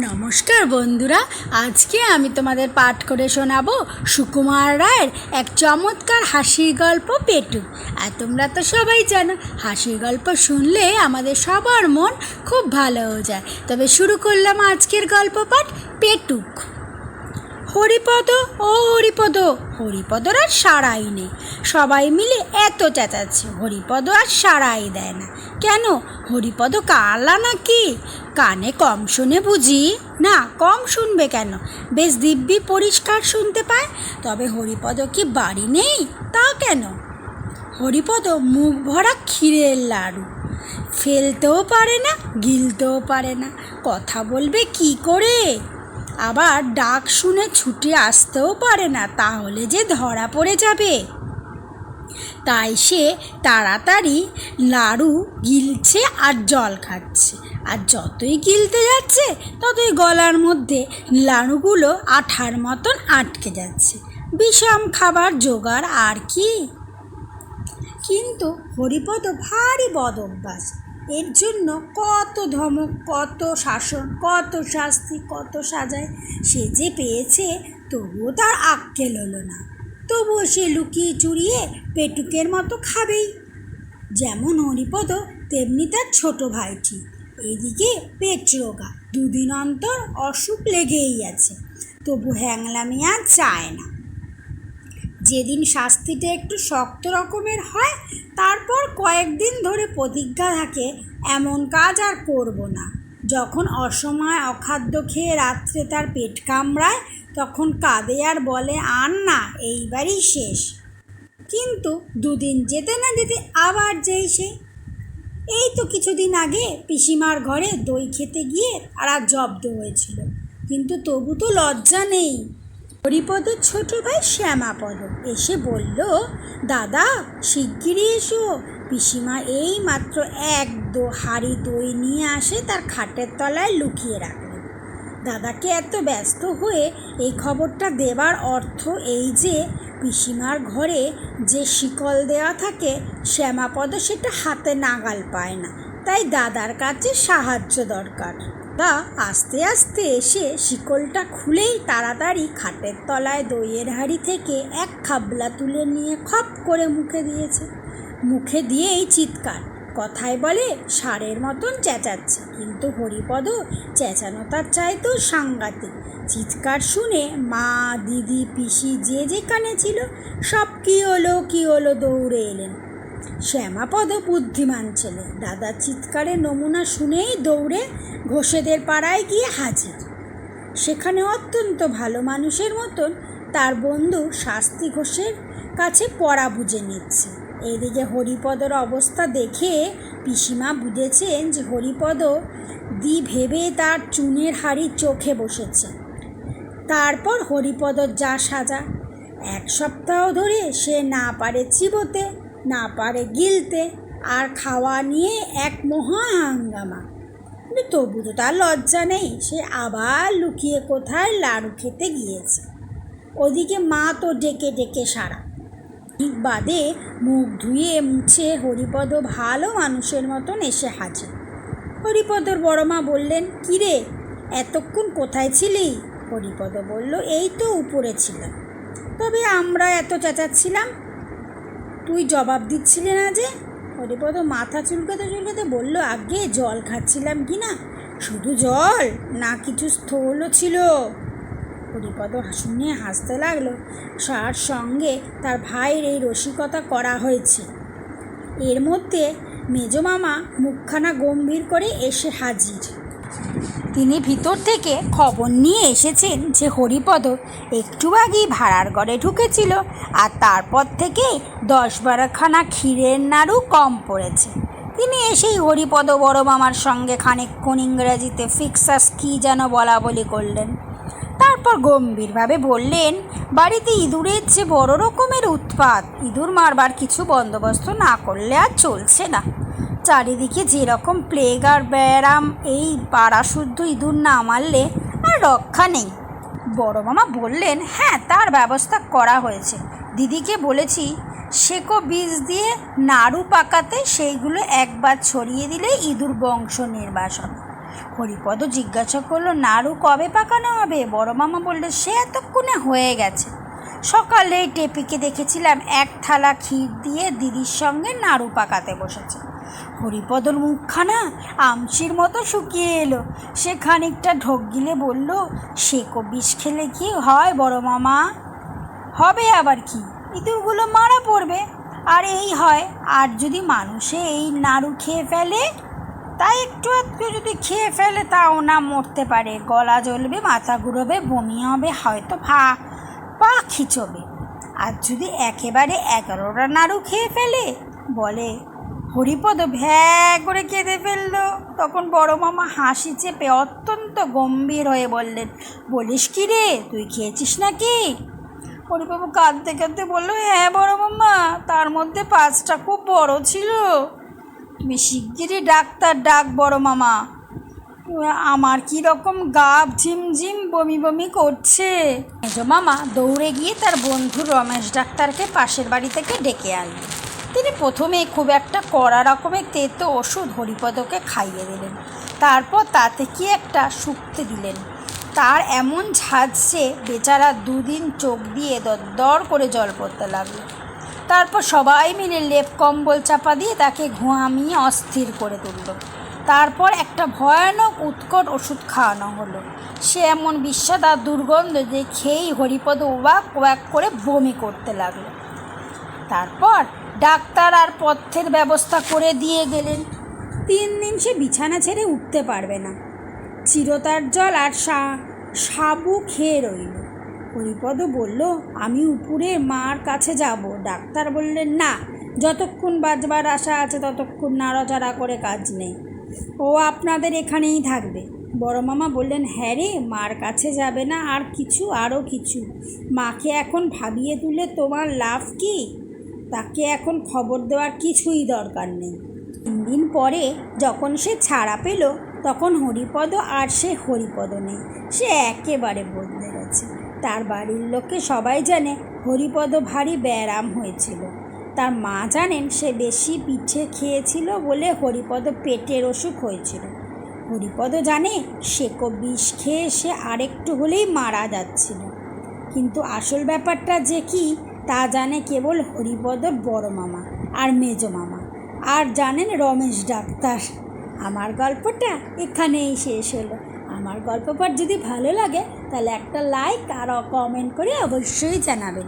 নমস্কার বন্ধুরা, আজকে আমি তোমাদের পাঠ করে শোনাবো সুকুমার রায়ের এক চমৎকার হাসির গল্প পেটুক। আর তোমরা তো সবাই জানো হাসির গল্প শুনলে আমাদের সবার মন খুব ভালো হয়ে যায়। তবে শুরু করলাম আজকের গল্প পাঠ পেটুক। হরিপদ ও হরিপদ, হরিপদর আর সাড়াই নেই। সবাই মিলে এত চেঁচাচ্ছে, হরিপদ আর সাড়াই দেয় না। কেন? হরিপদ কালা নাকি? কানে কম শোনে বুঝি? না, কম শুনবে কেন, বেশ দিব্যি পরিষ্কার শুনতে পায়। তবে হরিপদ কি বাড়ি নেই? তা কেন? হরিপদ মুখ ভরা ক্ষীরের লাড়ু, ফেলতেও পারে না, গিলতেও পারে না। কথা বলবে কি করে? আবার ডাক শুনে ছুটে আসতেও পারে না, তাহলে যে ধরা পড়ে যাবে। তাই সে তাড়াতাড়ি লাড়ু গিলছে আর জল খাচ্ছে। আর যতই গিলতে যাচ্ছে ততই গলার মধ্যে লাড়ুগুলো আঠার মতন আটকে যাচ্ছে। বিষম খাবার জোগাড় আর কি। কিন্তু হরিপদ ভারী বদ অভ্যাস। এর জন্য কত ধমক, কত শাসন, কত শাস্তি, কত সাজায় সে যে পেয়েছে, তবুও তার আক্কেল হলো না। তবুও সে লুকিয়ে চুরিয়ে পেটুকের মতো খাবেই। যেমন হরিপদ তেমনি তার ছোট ভাইটি। এদিকে পেট রোগা, দুদিন অন্তর অসুখ লেগেই আছে, তবু হ্যাংলামি আর চায় না। যেদিন শাস্তিটা একটু শক্ত রকমের হয়, তারপর কয়েকদিন ধরে প্রতিজ্ঞা থাকে এমন কাজ আর করব না। যখন অসময়ে অখাদ্য খেয়ে রাত্রে তার পেট কামড়ায়, তখন কাঁদে আর বলে, আর না, এইবারই শেষ। কিন্তু দুদিন যেতে না যেতে আবার যেই সেই। এই তো কিছুদিন আগে পিসিমার ঘরে দই খেতে গিয়ে তারা জব্দ হয়েছিল, কিন্তু তবু তো লজ্জা নেই। হরিপদের ছোট ভাই শ্যামাপদ এসে বলল, দাদা শিগগিরই এসো, পিসিমা এই মাত্র এক হাঁড়ি দই নিয়ে আসে তার খাটের তলায় লুকিয়ে রাখলেন। দাদাকে এত ব্যস্ত হয়ে এই খবরটা দেবার অর্থ এই যে পিসিমার ঘরে যে শিকল দেওয়া থাকে, শ্যামাপদ সেটা হাতে নাগাল পায় না। তাই দাদার কাছে সাহায্য দরকার। দাদা আস্তে আস্তে এসে শিকলটা খুলেই তাড়াতাড়ি খাটের তলায় দইয়ের হাঁড়ি থেকে এক খাবলা তুলে নিয়ে খপ করে মুখে দিয়েছে। মুখে দিয়েই চিৎকার, কথায় বলে ষাঁড়ের মতন চেঁচাচ্ছে। কিন্তু হরিপদ চেঁচানো তার চাইতেও সাংঘাতিক। চিৎকার শুনে মা, দিদি, পিসি যে যেখানে ছিল সব কি হলো দৌড়ে এলেন। শ্যামাপদ বুদ্ধিমান ছেলে, দাদার চিৎকারের নমুনা শুনেই দৌড়ে ঘোষেদের পাড়ায় গিয়ে হাজির। সেখানে অত্যন্ত ভালো মানুষের মতন তার বন্ধু শাস্তি ঘোষের কাছে পড়া বুঝে নিচ্ছে। এদিকে হরিপদর অবস্থা দেখে পিসিমা বুঝেছেন যে হরিপদ ভেবে তার চুনের হাঁড়ি চোখে বসেছে। তারপর হরিপদর যা সাজা। এক সপ্তাহ ধরে সে না পারে চিবোতে, না পারে গিলতে, আর খাওয়া নিয়ে এক মহা হাঙ্গামা। কিন্তু তবু তো তার লজ্জা নেই, সে আবার লুকিয়ে কোথায় লাড়ু খেতে গিয়েছে। ওদিকে মা তো ডেকে ডেকে সারা। ঠিক বাদে মুখ ধুয়ে মুছে হরিপদ ভালো মানুষের মতন এসে হাজির। হরিপদর বড় মা বললেন, কিরে এতক্ষণ কোথায় ছিলি? হরিপদ বলল, এই তো উপরে ছিলাম। তবে আমরা এত চেঁচাচ্ছিলাম, তুই জবাব দিচ্ছিলে না যে? হরিপদ মাথা চুলকাতে চুলকাতে বলল, আগে জল খাচ্ছিলাম কি না। শুধু জল না, কিছু স্থলও ছিল। হরিপদ শুনে হাসতে লাগলো। তার সঙ্গে তার ভাইয়ের এই রসিকতা করা হয়েছে। এর মধ্যে মেজমামা মুখখানা গম্ভীর করে এসে হাজির। তিনি ভিতর থেকে খবর নিয়ে এসেছেন যে হরিপদ একটু আগেই ভাড়ার ঘরে ঢুকেছিল, আর তারপর থেকে 10-12খানা ক্ষীরের নাড়ু কম পড়েছে। তিনি এসেই হরিপদ বড় মামার সঙ্গে খানিকক্ষণ ইংরেজিতে ফিক্সাস কী যেন বলা বলি করলেন। তারপর গম্ভীরভাবে বললেন, বাড়িতে ইঁদুরের যে বড় রকমের উৎপাত, ইঁদুর মারবার কিছু বন্দোবস্ত না করলে আর চলছে না। চারিদিকে যেরকম প্লেগ আর ব্যারাম, এই পাড়া শুদ্ধ ইঁদুর না মারলে আর রক্ষা নেই। বড় মামা বললেন, হ্যাঁ তার ব্যবস্থা করা হয়েছে। দিদিকে বলেছি সেকো বীজ দিয়ে নাড়ু পাকাতে, সেইগুলো একবার ছড়িয়ে দিলে ইঁদুর বংশ নির্বাসন। হরিপদ জিজ্ঞাসা করলো, নাড়ু কবে পাকানো হবে? বড় মামা বলল, সে এতক্ষণে হয়ে গেছে। সকালেই টেপিকে দেখেছিলাম এক থালা ক্ষীর দিয়ে দিদির সঙ্গে নাড়ু পাকাতে বসেছে। হরিপদর মুখখানা আমচির মতো শুকিয়ে এলো। সে খানিকটা ঢোক গিলে বলল, সেকো বিষ খেলে কি হয় বড় মামা? হবে আবার কি, ইঁদুরগুলো মারা পড়বে। আর এই হয়, আর যদি মানুষে এই নাড়ু খেয়ে ফেলে, তাই একটু একটু যদি খেয়ে ফেলে, তাও না মরতে পারে, গলা জ্বলবে, মাথা ঘুরোবে, বমি হবে, হয়তো পা খিচবে। আর যদি একেবারে 11টা নাড়ু খেয়ে ফেলে, বলে। হরিপদ ভ্যা করে কেঁদে ফেলল। তখন বড় মামা হাসি চেপে অত্যন্ত গম্ভীর হয়ে বললেন, বলিস কি রে, তুই খেয়েছিস নাকি? হরিবাবু কাঁদতে কাঁদতে বললো, হ্যাঁ বড় মামা, তার মধ্যে 5টা খুব বড় ছিল। তুমি শিগগিরই ডাক্তার ডাক বড় মামা, আমার কীরকম গা ঝিমঝিম বমি বমি করছে। মেজো মামা দৌড়ে গিয়ে তার বন্ধু রমেশ ডাক্তারকে পাশের বাড়ি থেকে ডেকে আনলেন। তিনি প্রথমে খুব একটা কড়া রকমের তেতো ওষুধ হরিপদকে খাইয়ে দিলেন। তারপর তাতে কি একটা শুকতে দিলেন। তার এমন ঝাঁঝছে, বেচারা 2 দিন চোখ দিয়ে দর করে জল পড়তে লাগলো। তারপর সবাই মিলে লেপ কম্বল চাপা দিয়ে তাকে ঘুমামিয়ে অস্থির করে তুলল। তারপর একটা ভয়ানক উৎকট ওষুধ খাওয়ানো হলো। সে এমন বিস্বাদ আর দুর্গন্ধ যে খেয়েই হরিপদ ওয়াক ওয়াক করে বমি করতে লাগলো। তারপর ডাক্তার আর পথ্যের ব্যবস্থা করে দিয়ে গেলেন। 3 দিন সে বিছানা ছেড়ে উঠতে পারবে না। চিরতার জল আর সাবু খেয়ে রইল। হরিপদ বলল, আমি উপরে মার কাছে যাব। ডাক্তার বললেন, না, যতক্ষণ বাঁচবার আশা আছে ততক্ষণ নাড়াচাড়া করে কাজ নেই, ও আপনাদের এখানেই থাকবে। বড় মামা বললেন, হ্যাঁ রে, মার কাছে যাবে না? আর কিছু, আরও কিছু? মাকে এখন ভাবিয়ে তুলে তোমার লাভ কি? তাকে এখন খবর দেওয়ার কিছুই দরকার নেই। 3 দিন পরে যখন সে ছাড়া পেল, তখন হরিপদ আর সে হরিপদ নেই। সে একেবারে বদলে গেছে। তার বাড়ির লোকে সবাই জানে হরিপদ ভারী ব্যারাম হয়েছিল। তার মা জানেন সে বেশি পিঠে খেয়েছিল বলে হরিপদ পেটের অসুখ হয়েছিল। হরিপদ জানে সেকো বিষ খেয়ে সে আরেকটু হলেই মারা যাচ্ছিল। কিন্তু আসল ব্যাপারটা যে কি, তা জানে কেবল হরিপদর বড় মামা আর মেজো মামা, আর জানেন রমেশ ডাক্তার। আমার গল্পটা এখানেই শেষ হলো। আমার গল্প পাঠ যদি ভালো লাগে, তাহলে একটা লাইক আর কমেন্ট করে অবশ্যই জানাবেন।